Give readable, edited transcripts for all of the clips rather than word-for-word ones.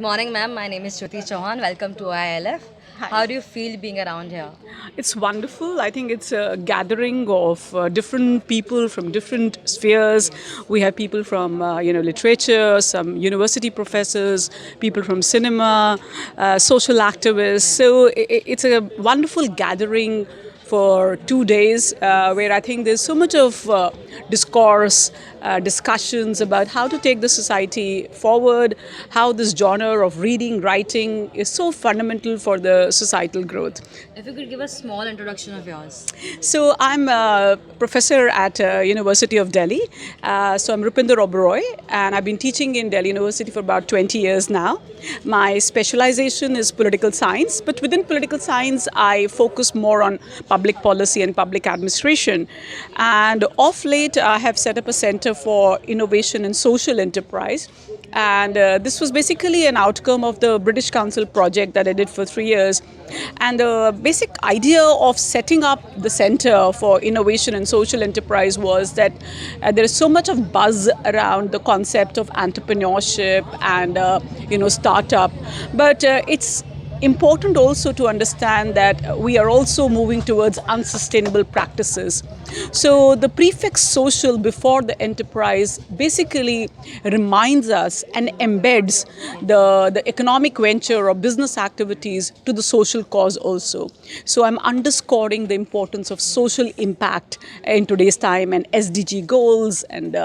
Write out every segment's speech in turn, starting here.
morning, ma'am. My name is Shruti Chauhan. Welcome to AILF. How Hi. do you feel being around here? It's wonderful. I think it's a gathering of different people from different spheres. Yes. We have people from literature, some university professors, people from cinema, social activists. Yeah. So it's a wonderful gathering for 2 days where I think there's so much of discourse, discussions about how to take the society forward, how this genre of reading, writing is so fundamental for the societal growth. If you could give a small introduction of yours. So I'm a professor at University of Delhi. So I'm Roopinder Oberoi, and I've been teaching in Delhi University for about 20 years now. My specialization is political science, but within political science, I focus more on public policy and public administration. And of late, I have set up a center for innovation and social enterprise. And this was basically an outcome of the British Council project that I did for 3 years. And the basic idea of setting up the Center for Innovation and Social Enterprise was that there is so much of buzz around the concept of entrepreneurship and startup, but it's important also to understand that we are also moving towards unsustainable practices. So the prefix social before the enterprise basically reminds us and embeds the economic venture or business activities to the social cause also. So I'm underscoring the importance of social impact in today's time and SDG goals and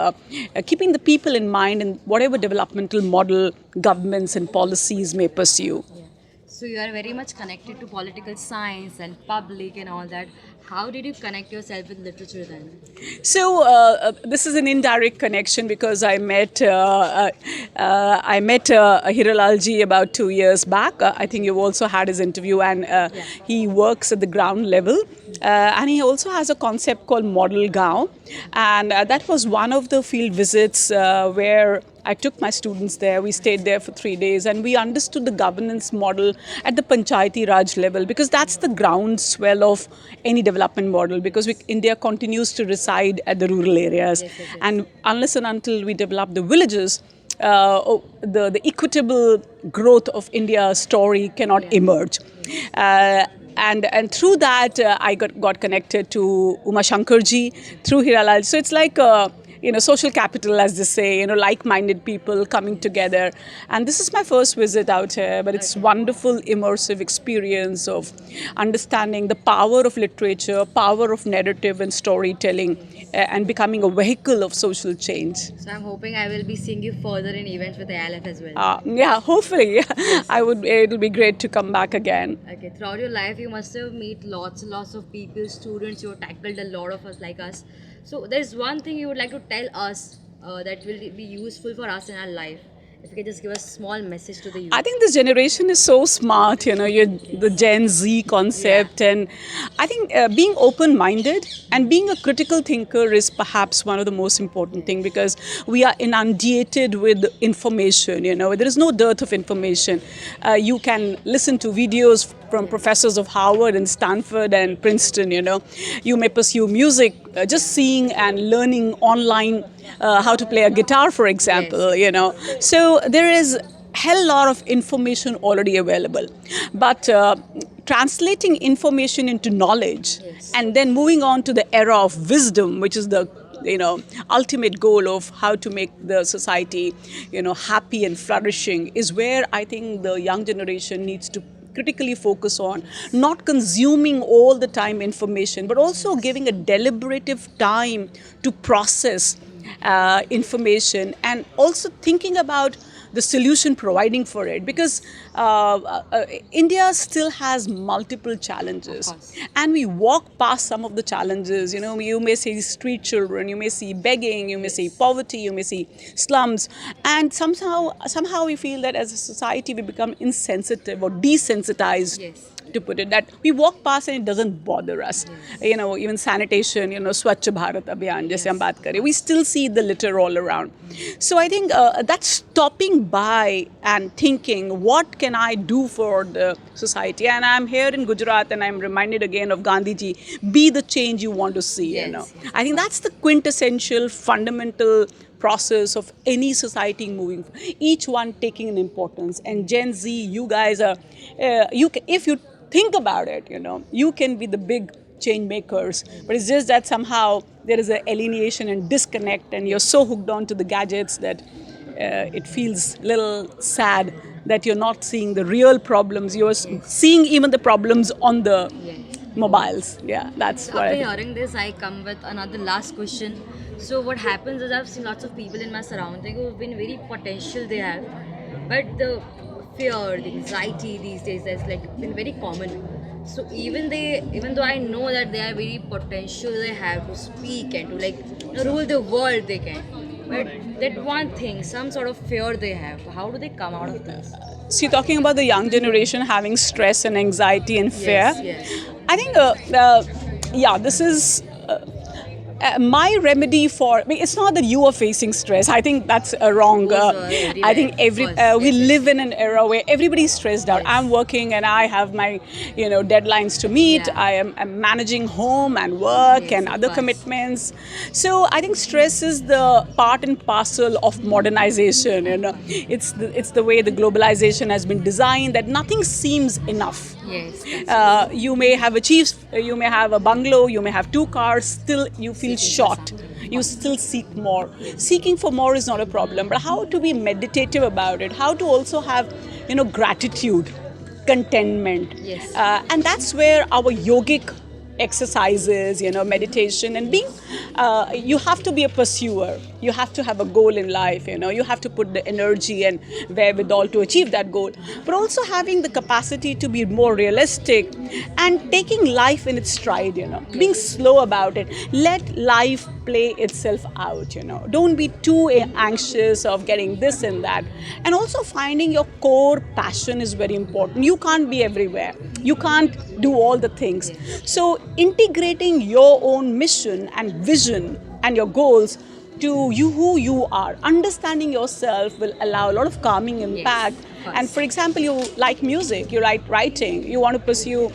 keeping the people in mind in whatever developmental model governments and policies may pursue. So you are very much connected to political science and public and all that. How did you connect yourself with literature then? So this is an indirect connection because I met Hiralalji about 2 years back. I think you've also had his interview, and Yeah. he works at the ground level, and he also has a concept called Model Gaon, and that was one of the field visits where I took my students there. We stayed there for 3 days and we understood the governance model at the Panchayati Raj level because that's the groundswell of any development model because India continues to reside at the rural areas. Yes, yes, yes. And unless and until we develop the villages, the equitable growth of India's story cannot Yeah. emerge. Yes. And through that, I got connected to Uma Shankarji through Hiralal. So it's like social capital, as they say, like-minded people coming together. And this is my first visit out here, but it's Okay. wonderful, immersive experience of understanding the power of literature, power of narrative and storytelling, and becoming a vehicle of social change. So I'm hoping I will be seeing you further in events with the AILF as well. Yeah, hopefully, Yes, I yes. would. It'll be great to come back again. Okay, throughout your life, you must have met lots and lots of people, students. You have tackled a lot of us like us. So there's one thing you would like to tell us that will be useful for us in our life. If you can just give a small message to the youth. I think this generation is so smart, the Gen Z concept. Yeah. And I think being open minded and being a critical thinker is perhaps one of the most important things because we are inundated with information. There is no dearth of information. You can listen to videos from professors of Harvard and Stanford and Princeton. You may pursue music, just seeing and learning online how to play a guitar, for example. So there is hell lot of information already available, but translating information into knowledge Yes. and then moving on to the era of wisdom, which is the ultimate goal of how to make the society happy and flourishing, is where I think the young generation needs to critically focus on, not consuming all the time information, but also giving a deliberative time to process information and also thinking about the solution providing for it because India still has multiple challenges Of course. and we walk past some of the challenges. You may see street children, you may see begging, you may see poverty, you may see slums, and somehow we feel that as a society we become insensitive or desensitized, Yes. to put it, that we walk past and it doesn't bother us. Even sanitation, Swachh Bharat Abhiyan, jaise hum baat kare, we still see the litter all around. So I think that's stopping by and thinking, what can I do for the society? And I'm here in Gujarat and I'm reminded again of Gandhiji, be the change you want to see. Yes, yes. I think that's the quintessential, fundamental process of any society moving, each one taking an importance. And Gen Z, you guys are, if you think about it, you can be the big change makers, but it's just that somehow there is an alienation and disconnect, and you're so hooked on to the gadgets that it feels a little sad that you're not seeing the real problems. You're seeing even the problems on the Yes. mobiles. Yeah, that's So what after I think. hearing this, I come with another last question. So what happens is I've seen lots of people in my surrounding who've been very potential they have, but the fear, the anxiety these days has like been very common. So even though I know that they are very potential, they have to speak and to like rule the world, they can. But that one thing, some sort of fear they have. How do they come out of this? So you're talking about the young generation having stress and anxiety and fear. Yes, yes. I think, yeah, this is my remedy for. I mean, it's not that you are facing stress. I think that's a wrong. Goes I everywhere. think we Yes, yes. live in an era where everybody's stressed out. Yes. I'm working and I have my, deadlines to meet. Yeah. I'm managing home and work Yes, and of other course. commitments. So I think stress is the part and parcel of modernization. It's the way the globalization has been designed that nothing seems enough. Yes, that's You may have achieved, you may have a bungalow, you may have 2 cars, still you feel Seeking for short. something. You still seek more. Seeking for more is not a problem, but how to be meditative about it, how to also have, gratitude, contentment. Yes. And that's where our yogic exercises, meditation and being, you have to be a pursuer. You have to have a goal in life, you have to put the energy and wherewithal to achieve that goal. But also having the capacity to be more realistic and taking life in its stride, being slow about it. Let life play itself out, Don't be too anxious of getting this and that. And also finding your core passion is very important. You can't be everywhere. You can't do all the things. So integrating your own mission and vision and your goals to you who you are, understanding yourself will allow a lot of calming impact. of course. And for example, you like music, you like writing, you want to pursue,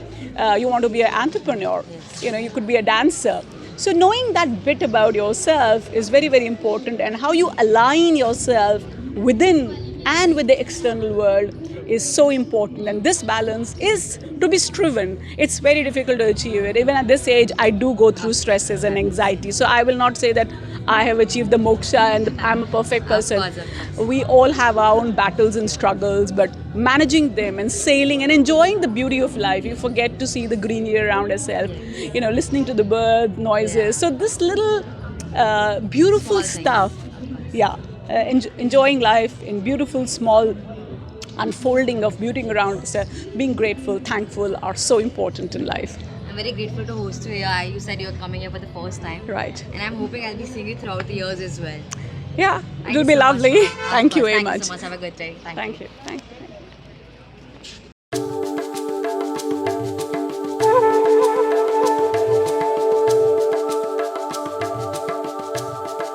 you want to be an entrepreneur, you could be a dancer. So knowing that bit about yourself is very, very important, and how you align yourself within and with the external world is so important. And this balance is to be striven. It's very difficult to achieve it. Even at this age, I do go through stresses and anxiety. So I will not say that I have achieved the moksha and I'm a perfect person. Of course. We all have our own battles and struggles, but managing them and sailing and enjoying the beauty of life. You forget to see the greenery around yourself, listening to the bird noises. Yeah. So this little beautiful Small things. stuff, yeah, enjoying life in beautiful small unfolding of beauty around us, being grateful, thankful are so important in life. I'm very grateful to host you here. You said you're coming here for the first time. Right. And I'm hoping I'll be seeing you throughout the years as well. Yeah, Thank it'll you be so much. lovely. Of Thank you course. very Thank much. you so much. Have a good day. Thank you. Thank you.